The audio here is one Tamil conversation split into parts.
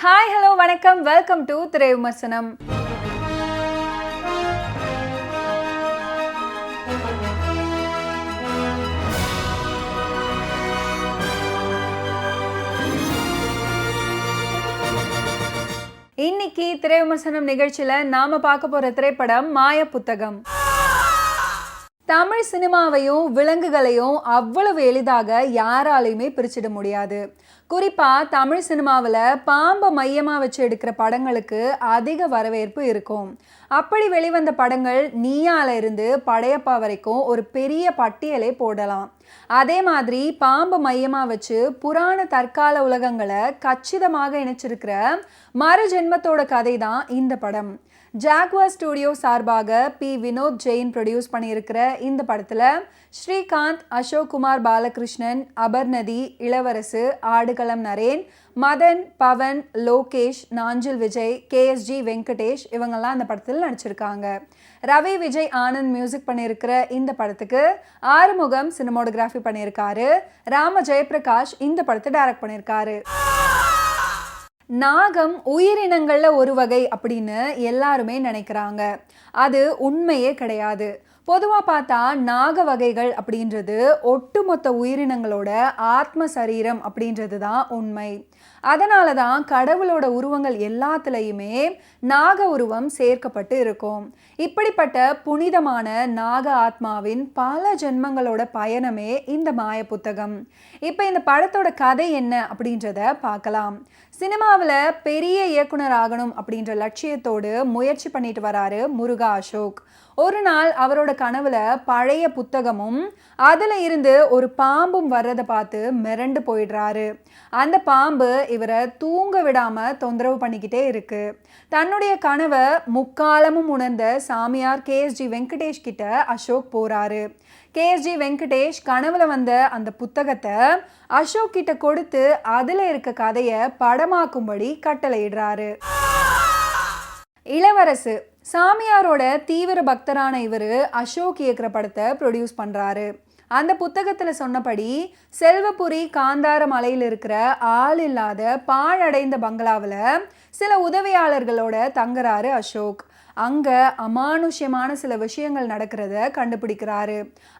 ஹாய் ஹலோ வணக்கம், வெல்கம் டு திரை விமர்சனம். இன்னைக்கு திரை விமர்சனம் நிகழ்ச்சியில நாம பார்க்க போற திரைப்படம் மாய புத்தகம். தமிழ் சினிமாவையும் விலங்குகளையும் அவ்வளவு எளிதாக யாராலையுமே பிரிச்சிட முடியாது. குறிப்பா தமிழ் சினிமாவில் பாம்பை மையமா வச்சு எடுக்கிற படங்களுக்கு அதிக வரவேற்பு இருக்கும். அப்படி வெளிவந்த படங்கள் நீயால இருந்து படையப்பா வரைக்கும் ஒரு பெரிய பட்டியலே போடலாம். அதே மாதிரி பாம்பு மையமா வச்சு புராண தற்கால உலகங்களை கச்சிதமாக இணைச்சிருக்கிற மறு ஜென்மத்தோட கதை தான் இந்த படம். ஜாக்வார் ஸ்டுடியோ சார்பாக பி வினோத் ஜெயின் ப்ரொடியூஸ் பண்ணியிருக்கிற இந்த படத்தில் ஸ்ரீகாந்த், அசோக் குமார் பாலகிருஷ்ணன், அபர்நதி, இளவரசு, ஆடுகளம் நரேன், மதன், பவன், லோகேஷ், நாஞ்சில் விஜய், கேஎஸ்ஜி வெங்கடேஷ் இவங்கெல்லாம் இந்த படத்தில் நடிச்சிருக்காங்க. ரவி விஜய் ஆனந்த் மியூசிக் பண்ணியிருக்கிற இந்த படத்துக்கு ஆறுமுகம் சினிமோட்டோகிராஃபி பண்ணியிருக்காரு. ராம ஜெயபிரகாஷ் இந்த படத்தை டைரக்ட் பண்ணியிருக்காரு. நாகம் உயிரினங்கள்ல ஒரு வகை அப்படின்னு எல்லாருமே நினைக்கிறாங்க. அது உண்மையே கிடையாது. பொதுவாக பார்த்தா நாக வகைகள் அப்படின்றது ஒட்டுமொத்த உயிரினங்களோட ஆத்ம சரீரம் அப்படின்றது தான் உண்மை. அதனால தான் கடவுளோட உருவங்கள் எல்லாத்துலேயுமே நாக உருவம் சேர்க்கப்பட்டு இருக்கும். இப்படிப்பட்ட புனிதமான நாக ஆத்மாவின் பல ஜென்மங்களோட பயணமே இந்த மாய புத்தகம். இப்போ இந்த படத்தோட கதை என்ன அப்படின்றத பார்க்கலாம். சினிமாவில் பெரிய இயக்குனர் ஆகணும் அப்படின்ற லட்சியத்தோடு முயற்சி பண்ணிட்டு வராரு முருகா அசோக். ஒரு நாள் அவரோட கனவுல பழைய புத்தகமும் அதுல இருந்து ஒரு பாம்பும் வர்றதை பார்த்து மிரண்டு போயிடுறாரு. அந்த பாம்பு இவரை தூங்க விடாம தொந்தரவு பண்ணிக்கிட்டே இருக்கு. தன்னுடைய கனவை முக்காலமும் உணர்ந்த சாமியார் கேஎஸ்ஜி வெங்கடேஷ் கிட்ட அசோக் போறாரு. கேஎஸ்ஜி வெங்கடேஷ் கனவுல வந்த அந்த புத்தகத்தை அசோக் கிட்ட கொடுத்து அதுல இருக்க கதையை படமாக்கும்படி கட்டளையிடுறாரு. இளவரசு சாமியாரோட தீவிர பக்தரான இவர் அசோக் இயக்குற படத்தை ப்ரொடியூஸ் பண்ணுறாரு. அந்த புத்தகத்தில் சொன்னபடி செல்வபுரி காந்தார மலையில் இருக்கிற ஆள் இல்லாத பாழடைந்த பங்களாவில் சில உதவியாளர்களோட தங்குறாரு அசோக். அங்கே அமானுஷ்யமான சில விஷயங்கள் நடக்கிறத கண்டுபிடிக்கிறாரு.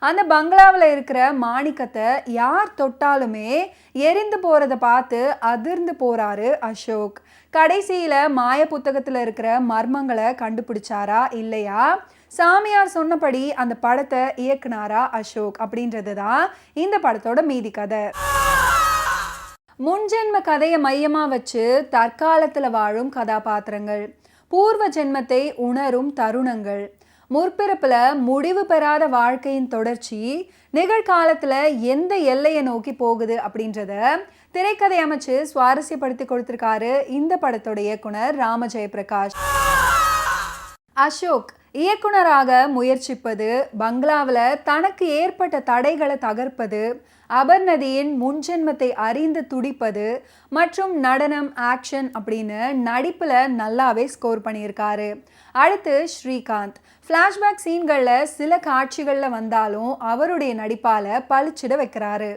அந்த பங்களாவில் இருக்கிற மாணிக்கத்தை யார் தொட்டாலுமே எரிந்து போகிறத பார்த்து அதிர்ந்து போகிறாரு அசோக். கடைசியில் மாய புத்தகத்தில் இருக்கிற மர்மங்களை கண்டுபிடிச்சாரா இல்லையா, சாமியார் சொன்னபடி அந்த படத்தை இயக்குனாரா அசோக் அப்படின்றது தான் இந்த படத்தோட மீதி கதை. முன்ஜென்ம கதையை மையமாக வச்சு தற்காலத்தில் வாழும் கதாபாத்திரங்கள், பூர்வ ஜென்மத்தை உணரும் தருணங்கள், முற்பிறப்புல முடிவு பெறாத வாழ்க்கையின் தொடர்ச்சி நிகழ்காலத்துல எந்த எல்லையை நோக்கி போகுது அப்படின்றத திரைக்கதை அமைச்சு சுவாரஸ்யப்படுத்தி கொடுத்திருக்காரு இந்த படத்தோட இயக்குனர் ராம ஜெயபிரகாஷ். அசோக் இயக்குனராக முயற்சிப்பது, பங்களாவில் தனக்கு ஏற்பட்ட தடைகளை தகர்ப்பது, அபர்நதியின் முன்ஜென்மத்தை அறிந்து துடிப்பது மற்றும் நடனம், ஆக்ஷன் அப்படின்னு நடிப்பில் நல்லாவே ஸ்கோர் பண்ணியிருக்காரு. அடுத்து ஸ்ரீகாந்த் ஃப்ளாஷ்பேக் சீன்களில் சில காட்சிகளில் வந்தாலும் அவருடைய நடிப்பால் பளிச்சிட வைக்கிறாரு.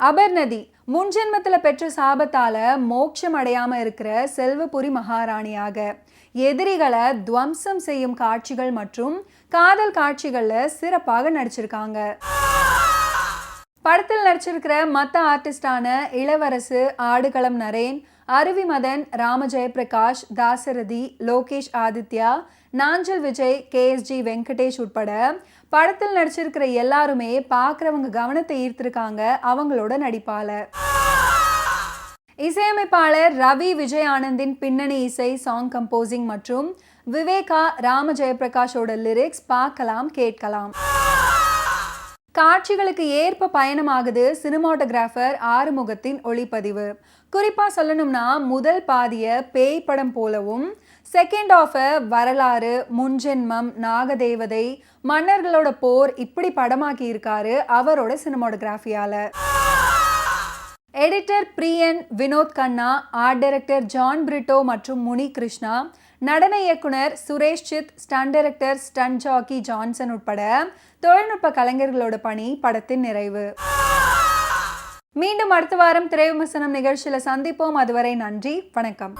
அபர்நதி முன்ஜென்மத்தில் பெற்ற சாபத்தால் மோட்சம் அடையாமல் இருக்கிற செல்வபுரி மகாராணியாக எதிரிகளை துவம்சம் செய்யும் காட்சிகள் மற்றும் காதல் காட்சிகளில் சிறப்பாக நடிச்சிருக்காங்க. படத்தில் நடிச்சிருக்கிற மற்ற ஆர்டிஸ்டான இளவரசு, ஆடுகளம் நரேன், அருவி மதன், ராம ஜெயபிரகாஷ், தாசரதி, லோகேஷ் ஆதித்யா, நாஞ்சில் விஜய், கேஎஸ்ஜி வெங்கடேஷ் உட்பட படத்தில் நடிச்சிருக்கிற எல்லாருமே பார்க்குறவங்க கவனத்தை ஈர்த்திருக்காங்க அவங்களோட நடிப்பால. இசையமைப்பாளர் ரவி விஜய் ஆனந்தின் பின்னணி இசை, சாங் கம்போசிங் மற்றும் விவேகா, ராம ஜெயபிரகாஷோட லிரிக்ஸ் பார்க்கலாம், கேட்கலாம். காட்சிகளுக்கு ஏற்ப பயணமாகுது சினிமாட்டோகிராஃபர் ஆறுமுகத்தின் ஒளிப்பதிவு. குறிப்பாக சொல்லணும்னா முதல் பாதியை பேய் படம் போலவும், செகண்ட் ஆஃபை வரலாறு, முன்ஜென்மம், நாகதேவதை, மன்னர்களோட போர் இப்படி படமாக்கி இருக்காரு அவரோட சினிமாட்டோகிராஃபியால. Editor Priyan, Vinod Kanna, art director John Britto மற்றும் முனி கிருஷ்ணா, நடன இயக்குனர் Suresh Sid, stunt director stunt Jackie Johnson உட்பட தொழில்நுட்ப கலைஞர்களோட பணி படத்தின் நிறைவு. மீண்டும் அடுத்த வாரம் திரை விமர்சனம் நிகழ்ச்சியில சந்திப்போம். அதுவரை நன்றி, வணக்கம்.